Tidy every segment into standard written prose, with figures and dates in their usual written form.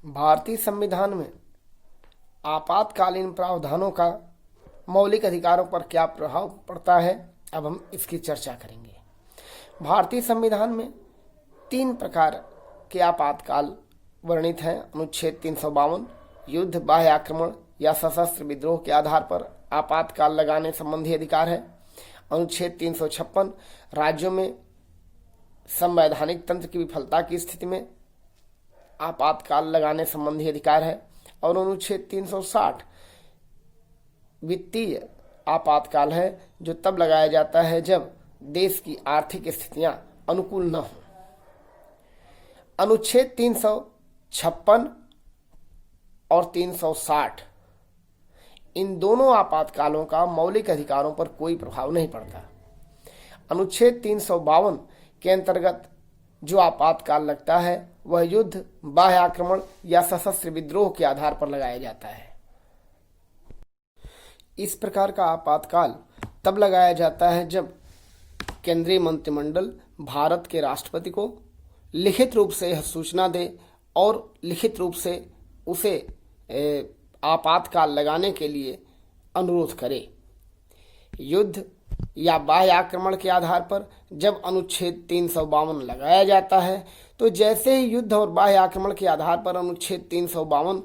भारतीय संविधान में आपातकालीन प्रावधानों का मौलिक अधिकारों पर क्या प्रभाव पड़ता है, अब हम इसकी चर्चा करेंगे। भारतीय संविधान में 3 प्रकार के आपातकाल वर्णित हैं। अनुच्छेद 352 युद्ध, बाह्य आक्रमण या सशस्त्र विद्रोह के आधार पर आपातकाल लगाने संबंधी अधिकार है। अनुच्छेद 356 राज्यों में संवैधानिक तंत्र की विफलता की स्थिति में आपातकाल लगाने संबंधी अधिकार है। और अनुच्छेद 360 वित्तीय आपातकाल है, जो तब लगाया जाता है जब देश की आर्थिक स्थितियां अनुकूल न हो। अनुच्छेद 356 और 360 इन दोनों आपातकालों का मौलिक अधिकारों पर कोई प्रभाव नहीं पड़ता। अनुच्छेद 352 के अंतर्गत जो आपातकाल लगता है वह युद्ध, बाह्य आक्रमण या सशस्त्र विद्रोह के आधार पर लगाया जाता है। इस प्रकार का आपातकाल तब लगाया जाता है जब केंद्रीय मंत्रिमंडल भारत के राष्ट्रपति को लिखित रूप से यह सूचना दे और लिखित रूप से उसे आपातकाल लगाने के लिए अनुरोध करे। युद्ध या बाह्य आक्रमण के आधार पर जब अनुच्छेद 352 लगाया जाता है, तो जैसे ही युद्ध और बाह्य आक्रमण के आधार पर अनुच्छेद 352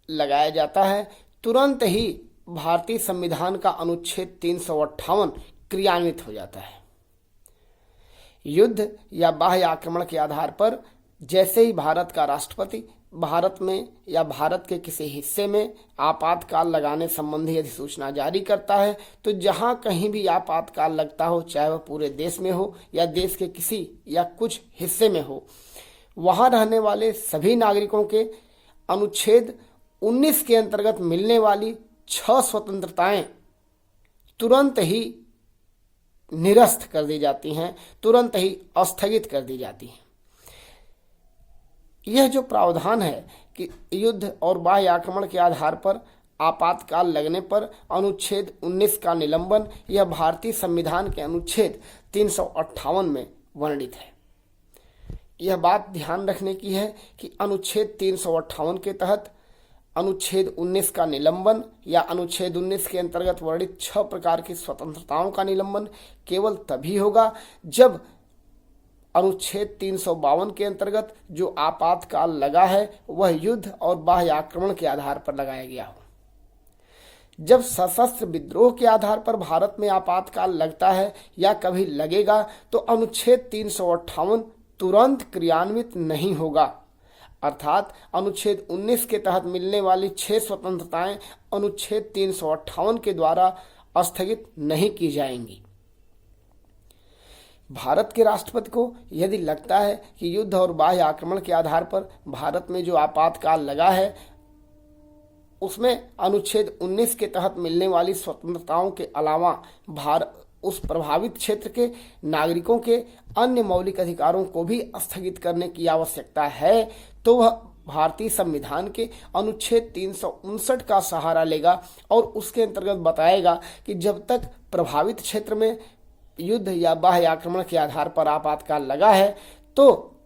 लगाया जाता है, तुरंत ही भारतीय संविधान का अनुच्छेद 358 क्रियान्वित हो जाता है। युद्ध या बाह्य आक्रमण के आधार पर जैसे ही भारत का राष्ट्रपति भारत में या भारत के किसी हिस्से में आपातकाल लगाने संबंधी अधिसूचना जारी करता है, तो जहां कहीं भी आपातकाल लगता हो, चाहे वह पूरे देश में हो या देश के किसी या कुछ हिस्से में हो, वहां रहने वाले सभी नागरिकों के अनुच्छेद 19 के अंतर्गत मिलने वाली 6 स्वतंत्रताएं तुरंत ही निरस्त कर दी जाती हैं, तुरंत ही स्थगित कर दी जाती हैं। यह जो प्रावधान है कि युद्ध और बाह्य आक्रमण के आधार पर आपातकाल लगने पर अनुच्छेद 19 का निलंबन, यह भारतीय संविधान के अनुच्छेद 358 में वर्णित है। यह बात ध्यान रखने की है कि अनुच्छेद 358 के तहत अनुच्छेद 19 का निलंबन या अनुच्छेद 19 के अंतर्गत वर्णित 6 प्रकार की स्वतंत्रताओं का निलंबन केवल तभी होगा जब अनुच्छेद 352 के अंतर्गत जो आपातकाल लगा है वह युद्ध और बाह्य आक्रमण के आधार पर लगाया गया हो। जब सशस्त्र विद्रोह के आधार पर भारत में आपातकाल लगता है या कभी लगेगा, तो अनुच्छेद 358 तुरंत क्रियान्वित नहीं होगा, अर्थात अनुच्छेद 19 के तहत मिलने वाली 6 स्वतंत्रताएं अनुच्छेद 358 के द्वारा स्थगित नहीं की जाएंगी। भारत के राष्ट्रपति को यदि लगता है कि युद्ध और बाह्य आक्रमण के आधार पर भारत में जो आपातकाल लगा है उसमें अनुच्छेद 19 के तहत मिलने वाली स्वतंत्रताओं के अलावा उस प्रभावित क्षेत्र के नागरिकों के अन्य मौलिक अधिकारों को भी स्थगित करने की आवश्यकता है, तो वह भारतीय संविधान के अनुच्छेद 359 का सहारा लेगा और उसके अंतर्गत बताएगा कि जब तक प्रभावित क्षेत्र में युद्ध या बाह्य आक्रमण के आधार पर आपातकाल लगा है, तो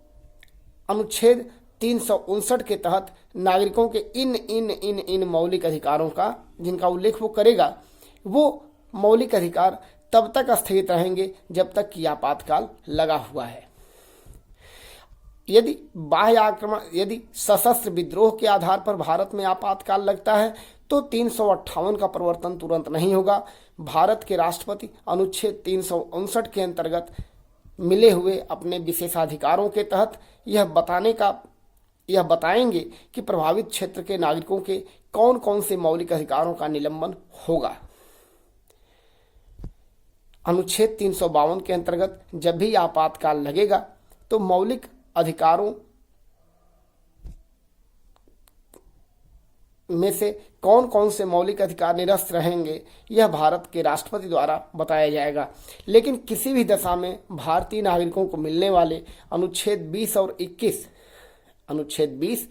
अनुच्छेद 359 के तहत नागरिकों के इन मौलिक अधिकारों का जिनका उल्लेख वो करेगा, वो मौलिक अधिकार तब तक स्थगित रहेंगे जब तक कि आपातकाल लगा हुआ है। यदि बाह्य आक्रमण, यदि सशस्त्र विद्रोह के आधार पर भारत में आपातकाल लगता है, तो 358 का प्रवर्तन तुरंत नहीं होगा। भारत के राष्ट्रपति अनुच्छेद 359 के अंतर्गत मिले हुए अपने विशेषाधिकारों के तहत यह बताएंगे कि प्रभावित क्षेत्र के नागरिकों के कौन कौन से मौलिक अधिकारों का निलंबन होगा। अनुच्छेद 352 के अंतर्गत जब भी आपातकाल लगेगा, तो मौलिक अधिकारों में से कौन कौन से मौलिक अधिकार निरस्त रहेंगे, यह भारत के राष्ट्रपति द्वारा बताया जाएगा। लेकिन किसी भी दशा में भारतीय नागरिकों को मिलने वाले अनुच्छेद 20 और 21, अनुच्छेद 20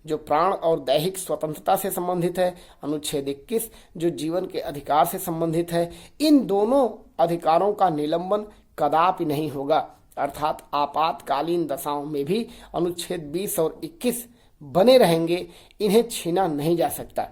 जो प्राण और दैहिक स्वतंत्रता से संबंधित है, अनुच्छेद 21 जो जीवन के अधिकार से संबंधित है, इन दोनों अधिकारों का निलंबन कदापि नहीं होगा। अर्थात आपातकालीन दशाओं में भी अनुच्छेद 20 और 21 बने रहेंगे, इन्हें छीना नहीं जा सकता।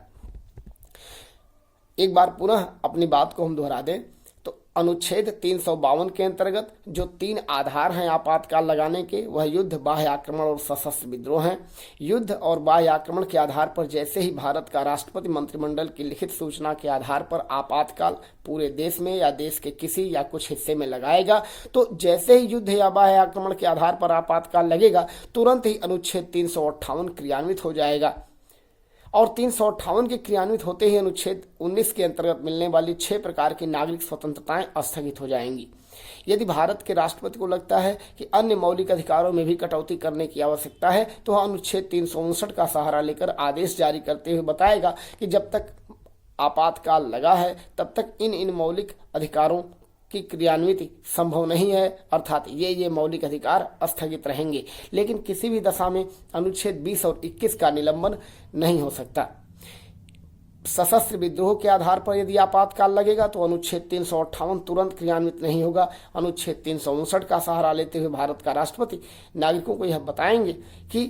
एक बार पुनः अपनी बात को हम दोहरा दें तो अनुच्छेद 352 के अंतर्गत जो 3 आधार हैं आपातकाल लगाने के, वह युद्ध, बाह्य आक्रमण और सशस्त्र विद्रोह हैं। युद्ध और बाह्य आक्रमण के आधार पर जैसे ही भारत का राष्ट्रपति मंत्रिमंडल की लिखित सूचना के आधार पर आपातकाल पूरे देश में या देश के किसी या कुछ हिस्से में लगाएगा, तो जैसे ही युद्ध या बाह्य आक्रमण के आधार पर आपातकाल लगेगा, तुरंत ही अनुच्छेद 358 क्रियान्वित हो जाएगा। और 358 के क्रियान्वित होते ही अनुच्छेद 19 के अंतर्गत मिलने वाली 6 प्रकार की नागरिक स्वतंत्रताएं स्थगित हो जाएंगी। यदि भारत के राष्ट्रपति को लगता है कि अन्य मौलिक अधिकारों में भी कटौती करने की आवश्यकता है, तो वह अनुच्छेद 359 का सहारा लेकर आदेश जारी करते हुए बताएगा कि जब तक आपातकाल लगा है तब तक इन मौलिक अधिकारों की क्रियान्विति संभव नहीं है, अर्थात ये मौलिक अधिकार स्थगित रहेंगे। लेकिन किसी भी दशा में अनुच्छेद 20 और 21 का निलंबन नहीं हो सकता। सशस्त्र विद्रोह के आधार पर यदि आपातकाल लगेगा तो अनुच्छेद 358 तुरंत क्रियान्वित नहीं होगा। अनुच्छेद 359 का सहारा लेते हुए भारत का राष्ट्रपति नागरिकों को यह बताएंगे कि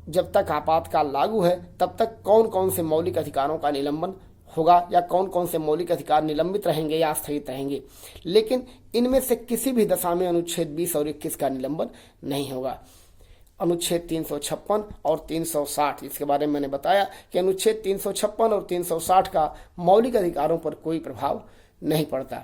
जब तक आपातकाल लागू है तब तक कौन कौन से मौलिक अधिकारों का निलंबन होगा या कौन कौन से मौलिक अधिकार निलंबित रहेंगे या स्थगित रहेंगे। लेकिन इनमें से किसी भी दशा में अनुच्छेद 20 और 21 का निलंबन नहीं होगा। अनुच्छेद 356 और 360, इसके बारे में मैंने बताया कि अनुच्छेद 356 और 360 का मौलिक अधिकारों पर कोई प्रभाव नहीं पड़ता।